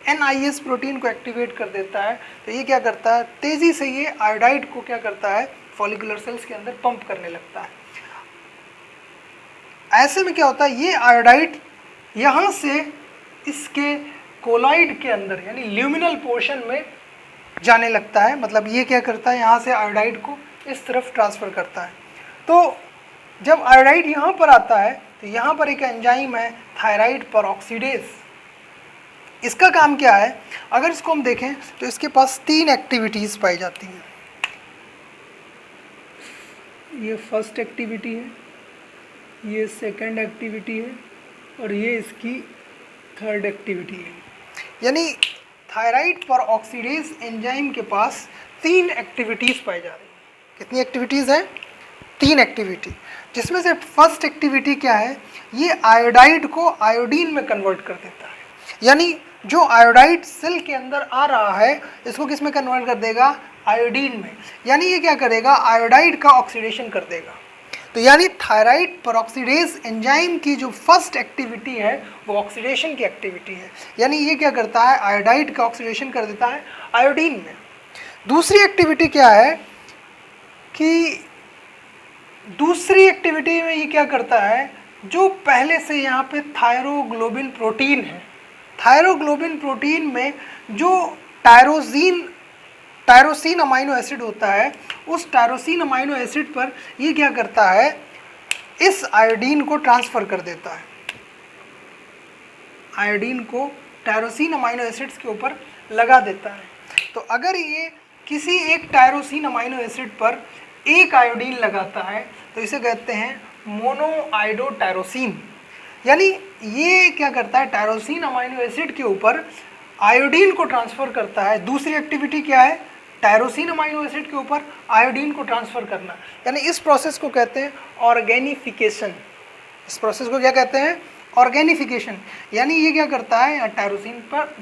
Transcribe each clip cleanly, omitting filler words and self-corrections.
NIS protein को activate कर देता है। तो ये क्या करता है, तेज़ी से ये आयोडाइड को क्या करता है, फॉलिकुलर सेल्स के अंदर पंप करने लगता है। ऐसे में क्या होता है, ये आयोडाइड यहाँ से इसके कोलॉइड के अंदर यानी ल्यूमिनल पोर्शन में जाने लगता है। मतलब ये क्या करता है, यहाँ से आयोडाइड को इस तरफ ट्रांसफ़र करता है। तो जब आयोडाइड यहाँ पर आता है तो यहाँ पर एक एंजाइम है थायराइड पेरोक्सीडेज। इसका काम क्या है, अगर इसको हम देखें तो इसके पास 3 एक्टिविटीज़ पाई जाती हैं। ये फर्स्ट एक्टिविटी है, ये सेकंड एक्टिविटी है और ये इसकी थर्ड एक्टिविटी है। यानी थायराइड पेरोक्सीडेज एंजाइम के पास 3 एक्टिविटीज़ पाई जा रही हैं। कितनी एक्टिविटीज़ हैं, 3 एक्टिविटी, जिसमें से फर्स्ट एक्टिविटी क्या है, ये आयोडाइड को आयोडीन में कन्वर्ट कर देता है। यानी जो आयोडाइड सेल के अंदर आ रहा है इसको किस में कन्वर्ट कर देगा, आयोडीन में। यानी ये क्या करेगा, आयोडाइड का ऑक्सीडेशन कर देगा। तो यानी थायराइड पेरोक्सीडेज एंजाइम की जो फर्स्ट एक्टिविटी है वो ऑक्सीडेशन की एक्टिविटी है। यानी ये क्या करता है, आयोडाइड का ऑक्सीडेशन कर देता है आयोडीन में। दूसरी एक्टिविटी क्या है कि दूसरी एक्टिविटी में ये क्या करता है, जो पहले से यहाँ पे थायरोग्लोबिन प्रोटीन है, थायरोग्लोबिन प्रोटीन में जो टायरोसिन अमाइनो एसिड होता है, उस टायरोसिन अमाइनो एसिड पर ये क्या करता है, इस आयोडीन को ट्रांसफ़र कर देता है। आयोडीन को टायरोसिन अमाइनो एसिड्स के ऊपर लगा देता है। तो अगर ये किसी एक टायरोसिन अमाइनो एसिड पर एक आयोडीन लगाता है तो इसे कहते हैं मोनोआयोडोटायरोसिन। यानी ये क्या करता है, टायरोसिन अमाइनो एसिड के ऊपर आयोडीन को ट्रांसफ़र करता है। दूसरी एक्टिविटी क्या है, टायरोसिन अमाइनो एसिड के ऊपर आयोडीन को ट्रांसफ़र करना। यानी इस प्रोसेस को कहते हैं ऑर्गेनिफिकेशन। इस प्रोसेस को क्या कहते हैं, ऑर्गेनिफिकेशन। यानी ये क्या करता है, टायरोसिन पर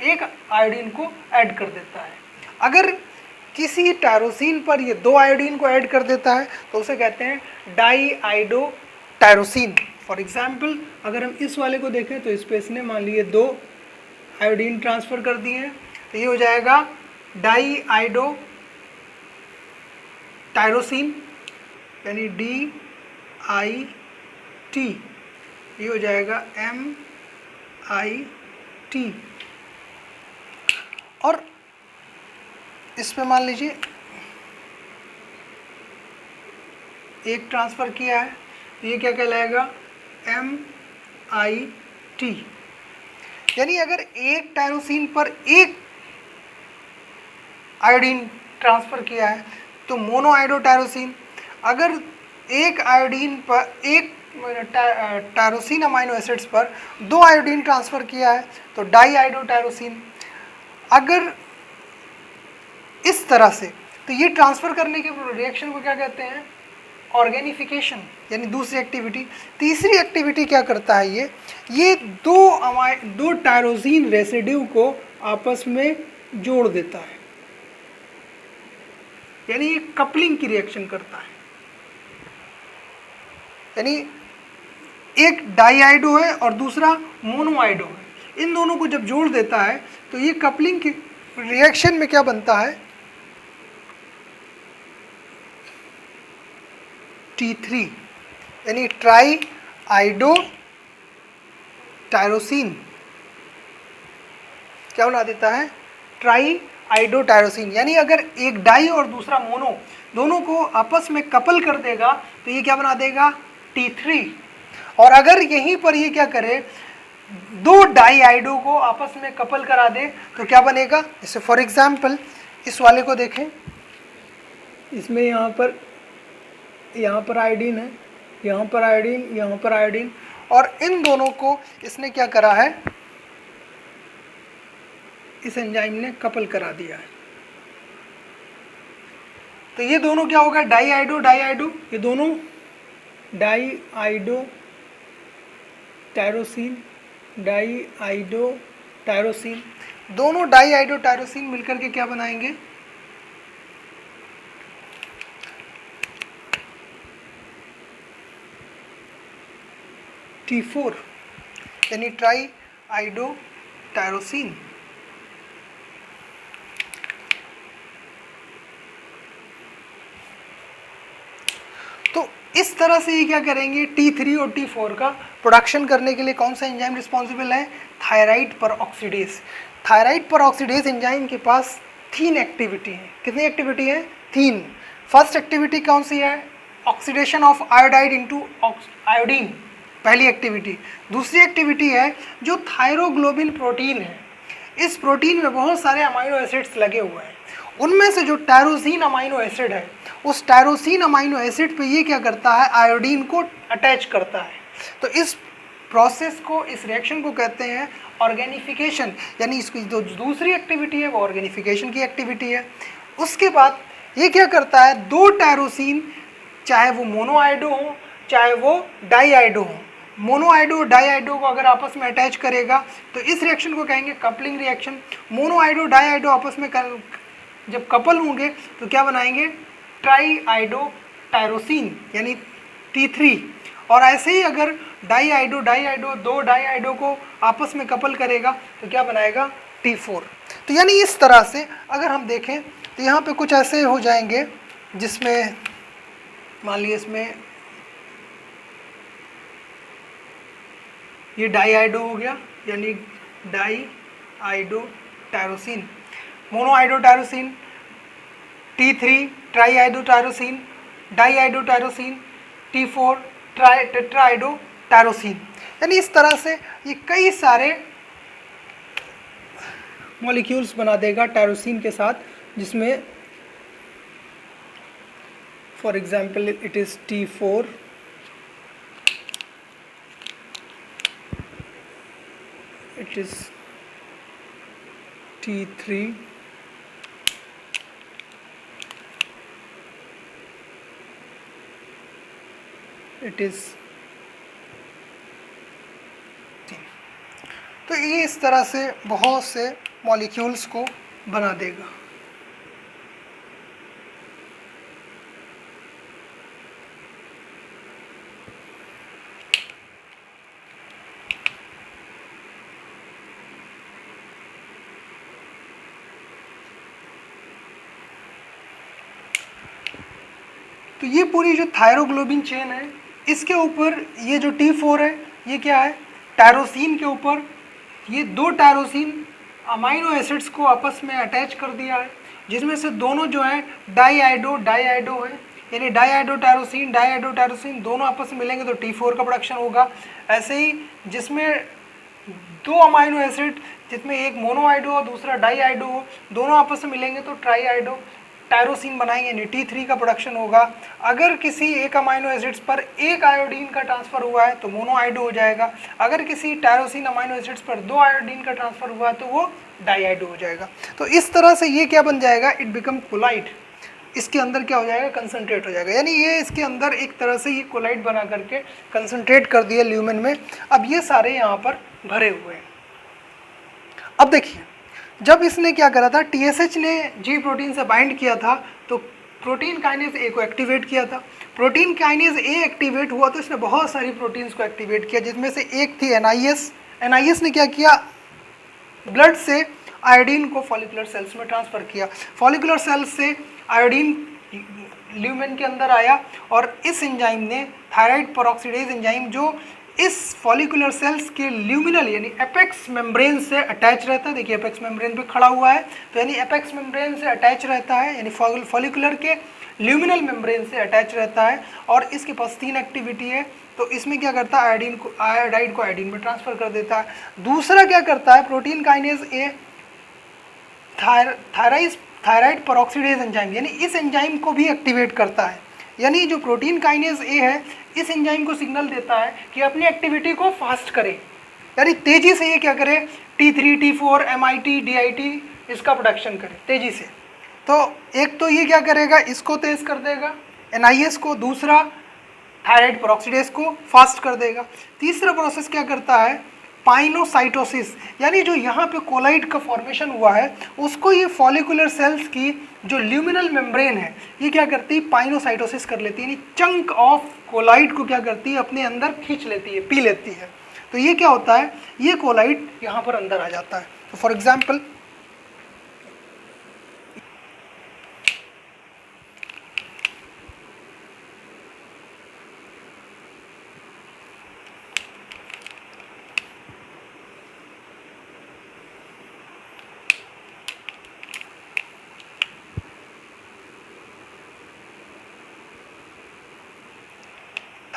एक आयोडीन को ऐड कर देता है। अगर किसी टायरोसिन पर ये 2 आयोडीन को ऐड कर देता है तो उसे कहते हैं डाईआयोडोटायरोसिन। फॉर एग्जाम्पल अगर हम इस वाले को देखें तो इस पर इसने मान लिए 2 आयोडीन ट्रांसफ़र कर दिए हैं, तो ये हो जाएगा डाईआयोडोटायरोसिन यानी DIT, ये हो जाएगा MIT। और इस पे मान लीजिए एक ट्रांसफ़र किया है तो ये क्या कहलाएगा, MIT। यानी अगर एक टायरोसिन पर एक आयोडीन ट्रांसफ़र किया है तो मोनोआयोडोटायरोसिन। अगर एक आयोडीन पर एक टायरोसिन अमाइनो एसिड्स पर 2 आयोडीन ट्रांसफ़र किया है तो डाईआयोडोटायरोसिन। अगर इस तरह से, तो ये ट्रांसफ़र करने के रिएक्शन को क्या कहते हैं, ऑर्गेनिफिकेशन, यानी दूसरी एक्टिविटी। तीसरी एक्टिविटी क्या करता है, ये 2 टायरोसिन रेसिड्यू को आपस में जोड़ देता है, यानी ये कपलिंग की रिएक्शन करता है। यानी एक डाईआयोडो है और दूसरा मोनोआयोडो है, इन दोनों को जब जोड़ देता है तो ये कपलिंग की रिएक्शन में क्या बनता है, T3 यानी ट्राईआयोडोटायरोसिन। क्या बना देता है, ट्राईआयोडोटायरोसिन। यानी अगर एक डाई और दूसरा मोनो दोनों को आपस में कपल कर देगा तो ये क्या बना देगा, T3। और अगर यहीं पर ये क्या करे, 2 डाईआयोडो को आपस में कपल करा दे तो क्या बनेगा। जैसे फॉर एग्जाम्पल इस वाले को देखें, इसमें यहाँ पर आयोडीन है, यहाँ पर आयोडीन, यहाँ पर आयोडीन, और इन दोनों को इसने क्या करा है, इस एंजाइम ने कपल करा दिया है। तो ये दोनों क्या होगा, डाईआयोडो, ये दोनों डाईआयोडोटायरोसिन, दोनों डाईआयोडोटायरोसिन मिलकर के क्या बनाएंगे, T4 यानी ट्राईआयोडोटायरोसिन। इस तरह से ये क्या करेंगे, T3 और T4 का प्रोडक्शन करने के लिए कौन सा एंजाइम रिस्पॉन्सिबल है, thyroid peroxidase. Thyroid peroxidase enzyme के पास 3 एक्टिविटी है। कितनी एक्टिविटी है, 3। फर्स्ट एक्टिविटी कौन सी है, oxidation of iodide into iodine, पहली एक्टिविटी। दूसरी एक्टिविटी है जो थायरोग्लोबिन प्रोटीन है, इस प्रोटीन में बहुत सारे अमाइनो एसिड्स लगे हुए हैं, उनमें से जो टायरोसिन अमाइनो एसिड है, उस टायरोसिन अमाइनो एसिड पे ये क्या करता है, आयोडीन को अटैच करता है। तो इस प्रोसेस को, इस रिएक्शन को कहते हैं ऑर्गेनिफिकेशन, यानी इसकी जो दूसरी एक्टिविटी है वो ऑर्गेनिफिकेशन की एक्टिविटी है। उसके बाद ये क्या करता है, 2 टायरोसिन, चाहे वो मोनोआइडो हो चाहे वो डाईआइडो हो, मोनोआइडो डाईआइडो को अगर आपस में अटैच करेगा तो इस रिएक्शन को कहेंगे कपलिंग रिएक्शन। मोनोआइडो डाईआइडो आपस में जब कपल होंगे तो क्या बनाएंगे, ट्राईआइडो टायरोसिन यानी T3। और ऐसे ही अगर डाईआइडो 2 डाईआइडो को आपस में कपल करेगा तो क्या बनाएगा, T4। तो यानी इस तरह से अगर हम देखें तो यहाँ पे कुछ ऐसे हो जाएंगे जिसमें मान लीजिए इसमें ये डाईआइडो हो गया, यानी diiodotyrosine, monoiodotyrosine, T3 triiodotyrosine, diiodotyrosine, T4 tetraiodotyrosine. यानी इस तरह से ये कई सारे मॉलिक्यूल्स बना देगा टायरोसिन के साथ, जिसमें for example it is T4, it is T3, it is। तो ये इस तरह से बहुत से मॉलिक्यूल्स को बना देगा। तो ये पूरी जो थायरोग्लोबिन चेन है, इसके ऊपर ये जो T4 है ये क्या है, टायरोसिन के ऊपर ये 2 टायरोसिन अमाइनो एसिड्स को आपस में अटैच कर दिया है, जिसमें से दोनों जो है डाईआइडो है, यानी डाईआइडो टायरोसिन दोनों आपस में मिलेंगे तो T4 का प्रोडक्शन होगा। ऐसे ही जिसमें 2 अमाइनो एसिड, जिसमें एक मोनोआइडो और दूसरा डाईआइडो हो, दोनों आपस में मिलेंगे तो ट्राईआइडो टायरोसिन बनाएंगे, यानी T3 का प्रोडक्शन होगा। अगर किसी एक अमाइनो एसिड्स पर एक आयोडीन का ट्रांसफर हुआ है तो मोनोआइडो हो जाएगा। अगर किसी टायरोसिन अमाइनो एसिड्स पर 2 आयोडीन का ट्रांसफर हुआ है तो वो डाईआइडो हो जाएगा। तो इस तरह से ये क्या बन जाएगा, इट बिकम कोलाइड। इसके अंदर क्या हो जाएगा, कंसंट्रेट हो जाएगा, यानी ये इसके अंदर एक तरह से ये कोलाइड बना करके कंसंट्रेट कर दिया ल्यूमेन में। अब ये सारे यहाँ पर भरे हुए हैं। अब देखिए, जब इसने क्या करा था, TSH ने G प्रोटीन से बाइंड किया था तो प्रोटीन काइनेज A को एक्टिवेट किया था। प्रोटीन काइनेज A एक्टिवेट हुआ तो इसने बहुत सारी प्रोटीन्स को एक्टिवेट किया, जिसमें से एक थी NIS ने क्या किया, ब्लड से आयोडीन को फॉलिकुलर सेल्स में ट्रांसफ़र किया। फॉलिकुलर सेल्स से आयोडीन ल्यूमेन के अंदर आया और इस एंजाइम ने, थायराइड परऑक्सीडेज एंजाइम, जो इस फॉलिकुलर सेल्स के ल्यूमिनल यानी एपेक्स मेम्ब्रेन से अटैच रहता है, देखिए एपेक्स मेम्ब्रेन पे खड़ा हुआ है, तो यानी एपेक्स मेम्ब्रेन से अटैच रहता है, यानी फॉलिकुलर के ल्यूमिनल मेम्ब्रेन से अटैच रहता है। और इसके पास 3 एक्टिविटी है। तो इसमें क्या करता है, आयोडाइड को आयोडीन में ट्रांसफ़र कर देता है। दूसरा क्या करता है, protein kinase A thyroid peroxidase enzyme, यानी इस एंजाइम को भी एक्टिवेट करता है। यानी जो प्रोटीन काइनेज ए है, इस एंजाइम को सिग्नल देता है कि अपनी एक्टिविटी को फास्ट करे, यानी तेज़ी से ये क्या करे, T3, T4, MIT, DIT इसका प्रोडक्शन करे तेज़ी से। तो एक तो ये क्या करेगा, इसको तेज़ कर देगा NIS को, दूसरा थायराइड परऑक्सीडेज को फास्ट कर देगा। तीसरा प्रोसेस क्या करता है, पाइनोसाइटोसिस, यानी जो यहाँ पे कोलाइड का फॉर्मेशन हुआ है उसको ये फॉलिकुलर सेल्स की जो ल्यूमिनल मेम्ब्रेन है ये क्या करती है, पाइनोसाइटोसिस कर लेती है, यानी चंक ऑफ कोलाइड को क्या करती है, अपने अंदर खींच लेती है, पी लेती है। तो ये क्या होता है, ये कोलाइड यहाँ पर अंदर आ जाता है। तो फॉर एग्जाम्पल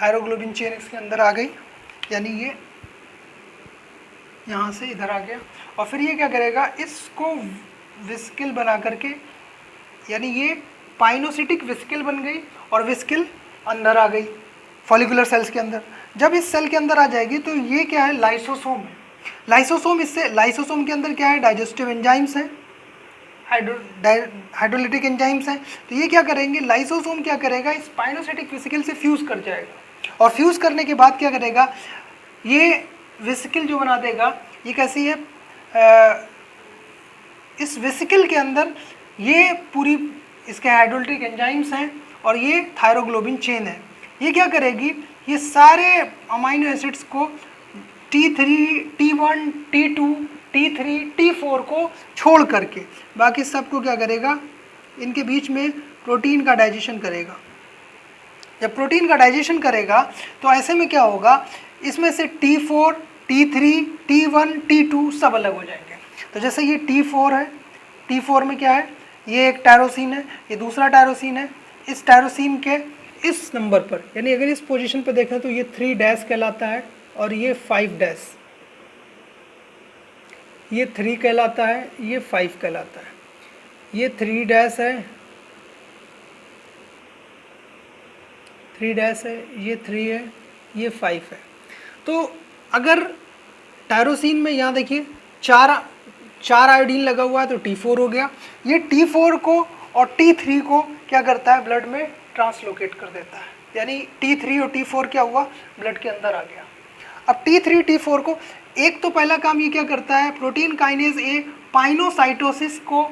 थायरोग्लोबिन चेन इसके अंदर आ गई, यानी ये यहाँ से इधर आ गया। और फिर ये क्या करेगा, इसको विस्किल बना करके, यानी ये पाइनोसिटिक विस्किल बन गई और विस्किल अंदर आ गई फॉलिकुलर सेल्स के अंदर। जब इस सेल के अंदर आ जाएगी तो ये क्या है, लाइसोसोम है। लाइसोसोम, इससे लाइसोसोम के अंदर क्या है, डाइजेस्टिव एंजाइम्स हैं, हाइड्रोलिटिक एंजाइम्स हैं। तो ये क्या करेंगे, लाइसोसोम क्या करेगा, इस पाइनोसिटिक विस्किल से फ्यूज़ कर जाएगा और फ्यूज़ करने के बाद क्या करेगा, ये विस्किल जो बना देगा, ये कैसी है, इस विस्किल के अंदर ये पूरी इसके हाइड्रोलिटिक एंजाइम्स हैं और ये थायरोग्लोबिन चेन है। ये क्या करेगी, ये सारे अमाइनो एसिड्स को T3, T1, T2, T3, T4 को छोड़ करके बाकी सबको क्या करेगा, इनके बीच में प्रोटीन का डाइजेशन करेगा। जब प्रोटीन का डाइजेशन करेगा तो ऐसे में क्या होगा, इसमें से T4, T3, T1, T2 सब अलग हो जाएंगे। तो जैसे ये T4 है, T4 में क्या है, ये एक टायरोसिन है, ये दूसरा टायरोसिन है। इस टायरोसिन के इस नंबर पर, यानी अगर इस पोजीशन पर देखें तो ये 3' कहलाता है और ये 5', ये 3 कहलाता है, ये 5 कहलाता है। ये 3' है, 3' है, ये 3 है, ये 5 है। तो अगर टायरोसिन में यहाँ देखिए चार आयोडीन लगा हुआ है तो T4 हो गया। ये T4 को और T3 को क्या करता है, ब्लड में ट्रांसलोकेट कर देता है, यानी T3 और T4 क्या हुआ, ब्लड के अंदर आ गया। अब T3 T4 को, एक तो पहला काम ये क्या करता है, प्रोटीन काइनेज ए पाइनोसाइटोसिस को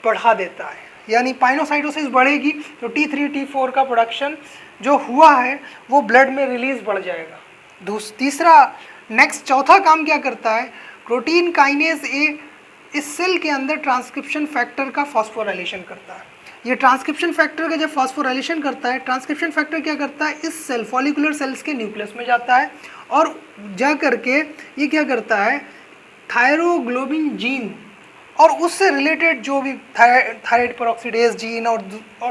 बढ़ा देता है, यानी पाइनोसाइटोसिस बढ़ेगी तो T3 T4 का प्रोडक्शन जो हुआ है वो ब्लड में रिलीज बढ़ जाएगा। तीसरा नेक्स्ट चौथा काम क्या करता है, प्रोटीन काइनेज ए इस सेल के अंदर ट्रांसक्रिप्शन फैक्टर का फॉस्फोराइलेशन करता है। ये ट्रांसक्रिप्शन फैक्टर का जब फॉस्फोराइलेशन करता है, ट्रांसक्रिप्शन फैक्टर क्या करता है, इस सेल फॉलिकुलर सेल्स के न्यूक्लियस में जाता है और जा करके ये क्या करता है, थायरोग्लोबिन जीन और उससे रिलेटेड जो भी थायराइड पेरोक्सीडेज जीन और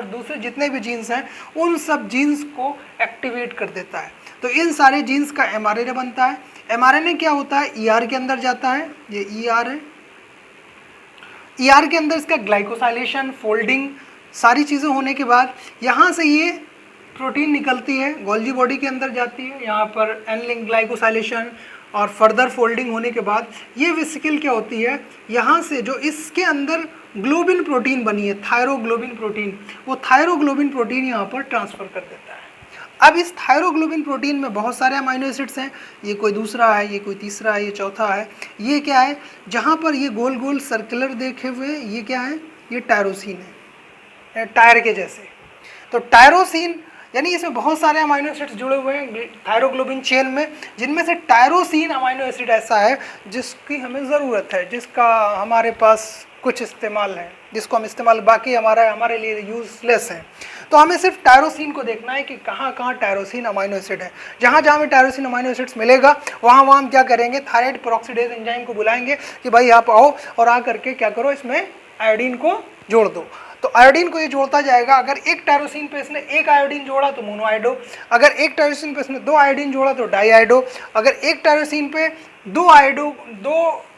दूसरे जितने भी जीन्स हैं उन सब जीन्स को एक्टिवेट कर देता है। तो इन सारे जीन्स का mRNA बनता है। mRNA क्या होता है, ER के अंदर जाता है, ये ER है। ER के अंदर इसका ग्लाइकोसाइलेशन, फोल्डिंग सारी चीज़ें होने के बाद यहाँ से ये प्रोटीन निकलती है, गोल्जी बॉडी के अंदर जाती है, यहाँ पर एन-लिंक ग्लाइकोसाइलेशन और फर्दर फोल्डिंग होने के बाद ये वेसिकल क्या होती है, यहाँ से जो इसके अंदर ग्लोबिन प्रोटीन बनी है, थायरोग्लोबिन प्रोटीन, वो थायरोग्लोबिन प्रोटीन यहाँ पर ट्रांसफ़र कर देता है। अब इस थायरोग्लोबिन प्रोटीन में बहुत सारे अमाइनो एसिड्स हैं, ये कोई दूसरा है, ये कोई तीसरा है, ये चौथा है, ये क्या है, जहाँ पर ये गोल गोल सर्कुलर देखे हुए ये क्या है, ये टायरोसिन है, टायर के जैसे। तो टायरोसिन यानी इसमें बहुत सारे अमाइनो एसिड्स जुड़े हुए हैं थायरोग्लोबिन चेन में, जिनमें से टायरोसिन अमाइनो एसिड ऐसा है जिसकी हमें ज़रूरत है, जिसका हमारे पास कुछ इस्तेमाल है, जिसको हम इस्तेमाल, बाकी हमारे लिए यूजलेस है। तो हमें सिर्फ टायरोसिन को देखना है कि कहाँ कहाँ टायरोसिन अमाइनो एसिड है। जहाँ जहाँ हमें टायरोसिन अमाइनो एसिड्स मिलेगा वहाँ वहाँ हम क्या करेंगे, थायराइड पेरोक्सीडेज एंजाइम को बुलाएंगे कि भाई आप आओ और आ करके क्या करो, इसमें आयोडीन को जोड़ दो। तो आयोडीन को ये जोड़ता जाएगा। अगर एक टायरोसिन पे इसने एक आयोडीन जोड़ा तो मोनोआयोडो, अगर एक टायरोसिन पे इसने दो आयोडीन जोड़ा तो डाईआयोडो, अगर एक टायरोसिन पे दो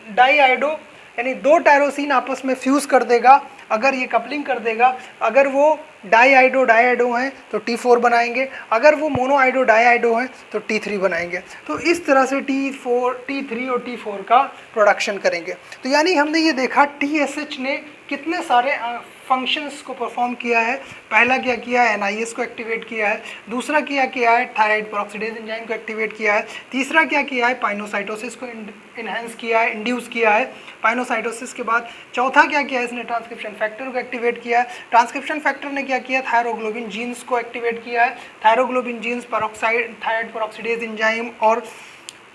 डाईआयोडो यानी दो टायरोसिन आपस में फ्यूज़ कर देगा, अगर ये कपलिंग कर देगा, अगर वो डाईआयोडो हैं तो T4 बनाएंगे, अगर वो मोनोआयोडो डाईआयोडो हैं तो T3 बनाएंगे। तो इस तरह से T3 और T4 का प्रोडक्शन करेंगे। तो यानी हमने ये देखा TSH ने कितने सारे फंक्शंस को परफॉर्म किया है। पहला क्या किया है, NIS को एक्टिवेट किया है, दूसरा क्या किया है, थायराइड पेरोक्सीडेज एंजाइम को एक्टिवेट किया है, तीसरा क्या किया है, पाइनोसाइटोसिस को इनहेंस किया है, इंड्यूस किया है पाइनोसाइटोसिस के बाद, चौथा क्या किया है, इसने ट्रांसक्रिप्शन फैक्टर को एक्टिवेट किया है, ट्रांसक्रिप्शन फैक्टर ने क्या किया, थायरोग्लोबिन जीन्स को एक्टिवेट किया है, थायरोग्लोबिन जीन्स थायराइड पेरोक्सीडेज एंजाइम और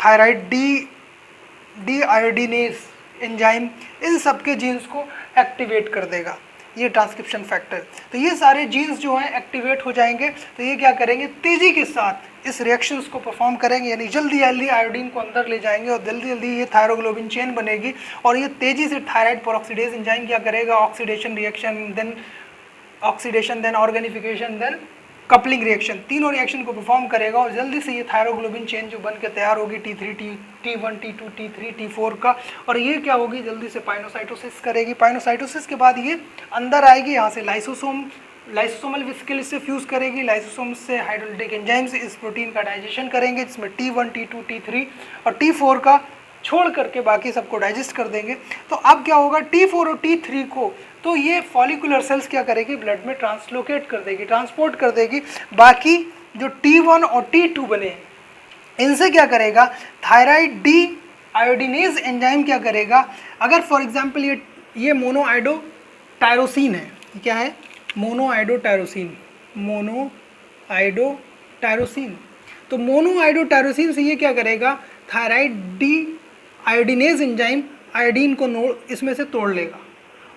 थायराइड डी आयोडीनेज एंजाइम, इन सब के जीन्स को एक्टिवेट कर देगा ये ट्रांसक्रिप्शन फैक्टर। तो ये सारे जीन्स जो हैं एक्टिवेट हो जाएंगे, तो ये क्या करेंगे, तेज़ी के साथ इस रिएक्शंस को परफॉर्म करेंगे, यानी जल्दी जल्दी आयोडीन को अंदर ले जाएंगे और जल्दी जल्दी ये थायरोग्लोबिन चेन बनेगी और ये तेज़ी से थायराइड पेरोक्सीडेज एंजाइम क्या करेगा, oxidation reaction, then organification, then coupling reaction, तीनों रिएक्शन को परफॉर्म करेगा और जल्दी से ये थायरोग्लोबिन चेन जो बन के तैयार होगी T3, T1, T2, T3, T4 का, और ये क्या होगी जल्दी से पाइनोसाइटोसिस करेगी। पाइनोसाइटोसिस के बाद ये अंदर आएगी, यहाँ से लाइसोसोमल वेसिकल से फ्यूज करेगी, लाइसोसोम से हाइड्रोलाइटिक एंजाइम्स इस प्रोटीन का डाइजेशन करेंगे, जिसमें T1, T2, T3 और T4 का छोड़ करके बाकी सबको डाइजेस्ट कर देंगे। तो अब क्या होगा, T4 और T3 को तो ये फॉलिकुलर सेल्स क्या करेगी, ब्लड में ट्रांसलोकेट कर देगी, ट्रांसपोर्ट कर देगी। बाकी जो T1 और T2 बने इनसे क्या करेगा, थायराइड डी आयोडीनेज एंजाइम क्या करेगा, अगर फॉर एग्जांपल ये मोनोआइडोटायरोसिन है, क्या है, मोनोआइडोटायरोसिन, तो मोनोआइडोटायरोसिन से ये क्या करेगा, थायराइड डी आयोडीनेज एंजाइम आयोडीन को इसमें से तोड़ लेगा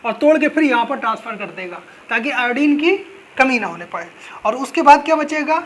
और तोड़ के फिर यहाँ पर ट्रांसफ़र कर देगा ताकि आयोडीन की कमी ना होने पाए। और उसके बाद क्या बचेगा,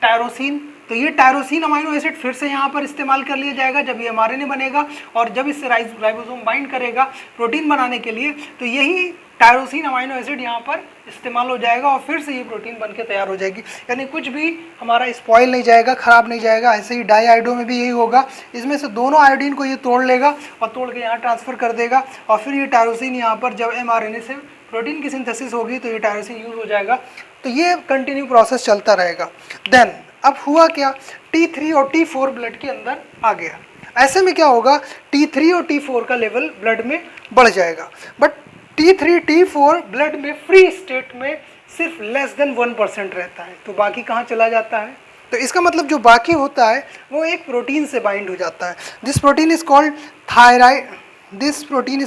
टायरोसिन। तो ये टायरोसिन अमाइनो एसिड फिर से यहाँ पर इस्तेमाल कर लिया जाएगा जब ये एमआरएनए बनेगा और जब इससे राइबोसोम बाइंड करेगा प्रोटीन बनाने के लिए, तो यही टायरोसिन अमाइनो एसिड यहाँ पर इस्तेमाल हो जाएगा और फिर से ये प्रोटीन बन के तैयार हो जाएगी। यानी कुछ भी हमारा स्पॉइल नहीं जाएगा, ख़राब नहीं जाएगा। ऐसे ही डाईआयोडो में भी यही होगा, इसमें से दोनों आयोडीन को ये तोड़ लेगा और तोड़ के यहाँ ट्रांसफ़र कर देगा और फिर ये टायरोसिन यहाँ पर जब एमआरएनए से प्रोटीन की सिंथेसिस होगी तो ये टायरोसिन यूज़ हो जाएगा। तो ये कंटिन्यू प्रोसेस चलता रहेगा। देन अब हुआ क्या, T3 और T4 ब्लड के अंदर आ गया। ऐसे में क्या होगा, T3 और T4 का लेवल ब्लड में बढ़ जाएगा, बट T3 T4 ब्लड में फ्री स्टेट में सिर्फ लेस देन 1% रहता है। तो बाकी कहाँ चला जाता है, तो इसका मतलब जो बाकी होता है वो एक प्रोटीन से बाइंड हो जाता है। This protein is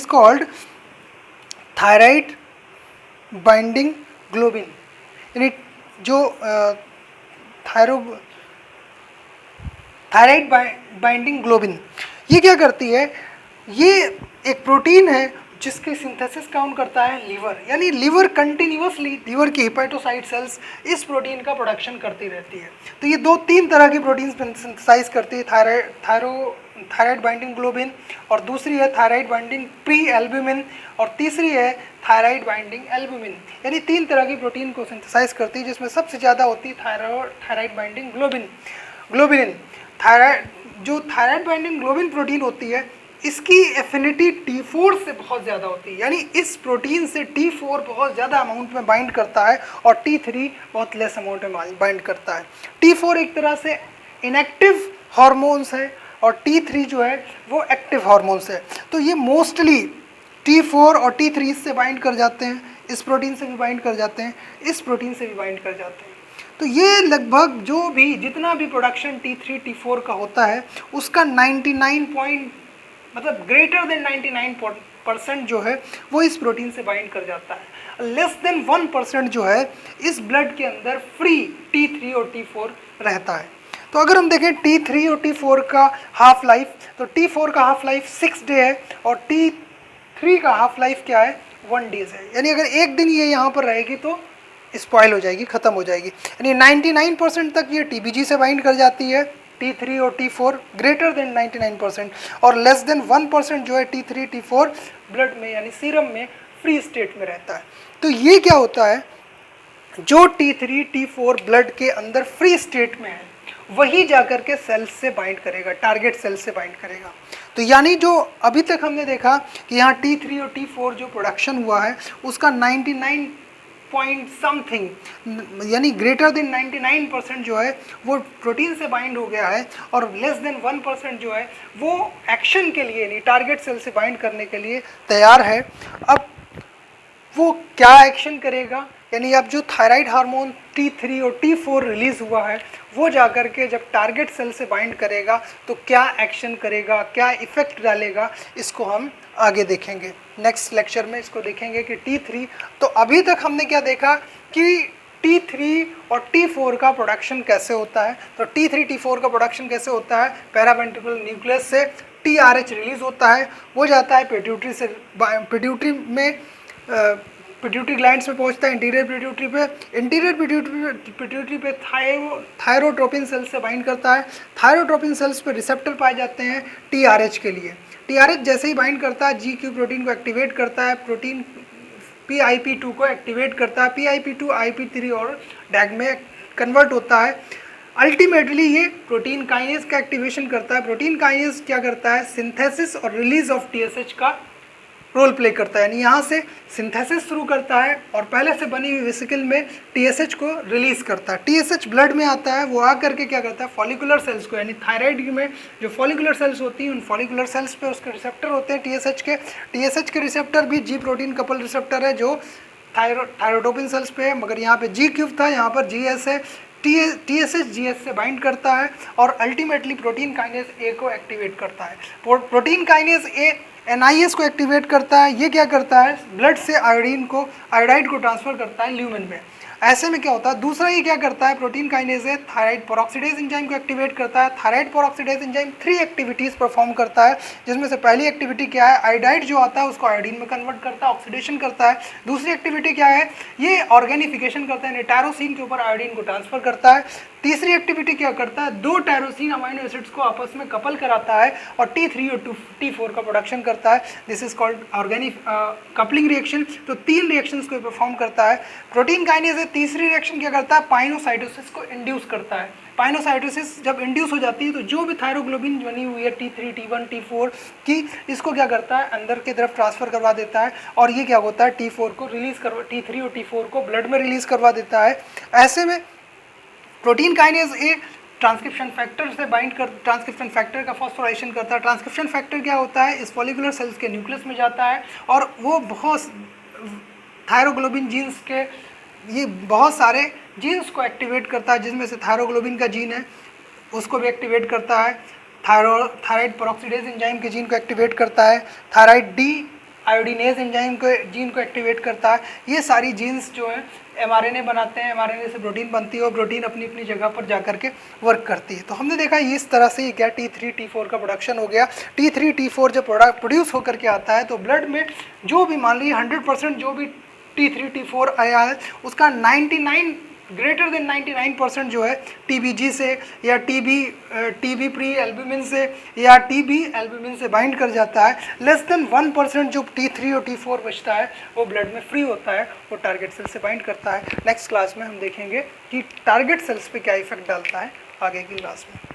called thyroid binding globin, यानी जो थायराइड बाइंडिंग ग्लोबिन ये क्या करती है, ये एक प्रोटीन है जिसकी सिंथेसिस कौन करता है, लीवर। यानी लीवर कंटिन्यूअसली, लीवर की हिपेटोसाइट सेल्स इस प्रोटीन का प्रोडक्शन करती रहती है। तो ये 2-3 तरह की प्रोटीन सिंथेसाइज करती है, थायराइड बाइंडिंग ग्लोबिन, और दूसरी है थायराइड बाइंडिंग प्री एल्ब्यूमिन, और तीसरी है थायराइड बाइंडिंग एल्ब्यूमिन। यानी 3 तरह की प्रोटीन को सिंथेसाइज करती है, जिसमें सबसे ज़्यादा होती है थायराइड बाइंडिंग ग्लोबिन। जो थायराइड बाइंडिंग ग्लोबिन प्रोटीन होती है इसकी एफिनिटी T4 से बहुत ज़्यादा होती है, यानी इस प्रोटीन से T4 बहुत ज़्यादा अमाउंट में बाइंड करता है और T3 बहुत लेस अमाउंट में बाइंड करता है। T4 एक तरह से इनएक्टिव हार्मोन्स है और T3 जो है वो एक्टिव हार्मोन्स है। तो ये मोस्टली T4 और T3 इससे बाइंड कर जाते हैं, इस प्रोटीन से भी बाइंड कर जाते हैं, इस प्रोटीन से भी बाइंड कर जाते हैं। तो ये लगभग जो भी जितना भी प्रोडक्शन T3 T4 का होता है उसका 99 मतलब ग्रेटर देन 99% जो है वो इस प्रोटीन से बाइंड कर जाता है। लेस देन 1% जो है इस ब्लड के अंदर फ्री T3 और T4 रहता है। तो अगर हम देखें T3 और T4 का हाफ लाइफ, तो T4 का हाफ लाइफ 6 डे है और T3 का हाफ लाइफ क्या है, 1 डेज है। यानी अगर एक दिन ये यहाँ पर रहेगी तो स्पॉइल हो जाएगी, ख़त्म हो जाएगी। यानी 99% तक ये TBG से बाइंड कर जाती है, T3 और T4 ग्रेटर देन 99%, और लेस देन 1% जो है T3 T4 ब्लड में यानी सीरम में फ्री स्टेट में रहता है। तो ये क्या होता है, जो T3 T4 ब्लड के अंदर फ्री स्टेट में है वही जाकर के सेल्स से बाइंड करेगा, टारगेट सेल से बाइंड करेगा। तो यानी जो अभी तक हमने देखा कि यहाँ T3 और T4 जो प्रोडक्शन हुआ है उसका 99 पॉइंट समथिंग यानी ग्रेटर देन 99% जो है वो प्रोटीन से बाइंड हो गया है, और लेस देन 1% जो है वो एक्शन के लिए यानी टारगेट सेल से बाइंड करने के लिए तैयार है। अब वो क्या एक्शन करेगा, यानी अब जो थायराइड हार्मोन T3 और T4 रिलीज़ हुआ है वो जाकर के जब टारगेट सेल से बाइंड करेगा तो क्या एक्शन करेगा, क्या इफ़ेक्ट डालेगा, इसको हम आगे देखेंगे। नेक्स्ट लेक्चर में इसको देखेंगे कि T3, तो अभी तक हमने क्या देखा कि T3 और T4 का प्रोडक्शन कैसे होता है। तो T3 T4 का प्रोडक्शन कैसे होता है, पैरावेंट्रिकुलर न्यूक्लियस से TRH रिलीज़ होता है, वो जाता है पिट्यूटरी से, पिट्यूटरी में पिट्यूटरी ग्लैंड्स में पहुंचता है, इंटीरियर पिट्यूटरी पे थायरोट्रोपिन सेल्स से बाइंड करता है। थायरोट्रोपिन सेल्स पे रिसेप्टर पाए जाते हैं TRH के लिए। TRH जैसे ही बाइंड करता है GQ प्रोटीन को एक्टिवेट करता है, प्रोटीन PIP2 को एक्टिवेट करता है, PIP2 IP3 और डैग में कन्वर्ट होता है। अल्टीमेटली ये प्रोटीन काइनेज का एक्टिवेशन करता है। प्रोटीन काइनेज क्या करता है, सिंथेसिस और रिलीज ऑफ टीएसएच का रोल प्ले करता है, यानी यहाँ से सिंथेसिस शुरू करता है और पहले से बनी हुई वेसिकल में टीएसएच को रिलीज करता है। टीएसएच ब्लड में आता है, वो आकर के क्या करता है, फॉलिकुलर सेल्स को, यानी थायराइड में जो फॉलिकुलर सेल्स होती हैं उन फॉलिकुलर सेल्स पे उसके रिसेप्टर होते हैं टीएसएच के रिसेप्टर भी जी प्रोटीन कपल रिसेप्टर है जो थायरोटोपिन सेल्स पे है, मगर यहाँ पे जी क्यूब था, यहाँ पर जीएस है। टीएसएच जीएस से बाइंड करता है और अल्टीमेटली प्रोटीन काइनेज ए को एक्टिवेट करता है। प्रोटीन काइनेज ए एनआईएस को एक्टिवेट करता है। ये क्या करता है, ब्लड से आयोडाइड को ट्रांसफर करता है ल्यूमेन में। ऐसे में क्या होता है, दूसरा ये क्या करता है, प्रोटीन काइनेज है थायराइड पेरोक्सीडेज एंजाइम को एक्टिवेट करता है। Thyroid peroxidase enzyme 3 activities perform करता है, जिसमें से पहली एक्टिविटी क्या है, आयोडाइड जो आता है उसको आयोडीन में कन्वर्ट करता है, ऑक्सीडेशन करता है। दूसरी एक्टिविटी क्या है, ये ऑर्गेनिफिकेशन करता है, टायरोसिन के ऊपर आयोडीन को ट्रांसफर करता है। तीसरी एक्टिविटी क्या करता है, 2 टायरोसिन अमाइनो एसिड्स को आपस में कपल कराता है और T3 और T4 का प्रोडक्शन करता है। This is called organic coupling reaction. तो 3 रिएक्शंस को परफॉर्म करता है प्रोटीन काइनेज। तीसरी रिएक्शन क्या करता है, पाइनोसाइटोसिस को इंड्यूस करता है। पाइनोसाइटोसिस जब इंड्यूस हो जाती है तो जो भी थायरोग्लोबिन बनी हुई है T3, T1, T4 की, इसको क्या करता है, अंदर की तरफ ट्रांसफर करवा देता है और ये क्या होता है, T3 और T4 को ब्लड में रिलीज करवा देता है। ऐसे में protein kinase A transcription factor से बाइंड कर, ट्रांसक्रिप्शन फैक्टर का फॉस्फोराइलेशन करता है। ट्रांसक्रिप्शन फैक्टर क्या होता है, इस फॉलिकुलर सेल्स के न्यूक्लियस में जाता है और वो बहुत थायरोग्लोबिन जीन्स के, ये बहुत सारे जीन्स को एक्टिवेट करता है, जिसमें से थायरोग्लोबिन का जीन है उसको भी एक्टिवेट करता है। थायराइड पेरोक्सीडेज एंजाइम के जीन को एक्टिवेट करता है। थायराइड डी आयोडीनेज एंजाइम के जीन को एक्टिवेट करता है। ये सारी जीन्स जो है एमआरएनए बनाते हैं, एमआरएनए से प्रोटीन बनती है और प्रोटीन अपनी अपनी जगह पर जाकर के वर्क करती है। तो हमने देखा इस तरह से क्या T3 T4 का प्रोडक्शन हो गया। T3 T4 जब प्रोड्यूस होकर के आता है तो ब्लड में जो भी, मान लीजिए 100% जो भी T3 T4 आया है उसका 99 ग्रेटर देन 99% जो है टीबीजी से या टीबी प्री एल्ब्यूमिन से या टीबी एल्ब्यूमिन से बाइंड कर जाता है। लेस देन 1% जो T3 और T4 बचता है वो ब्लड में फ्री होता है, वो टारगेट सेल से बाइंड करता है। नेक्स्ट क्लास में हम देखेंगे कि टारगेट सेल्स पे क्या इफेक्ट डालता है आगे की क्लास में।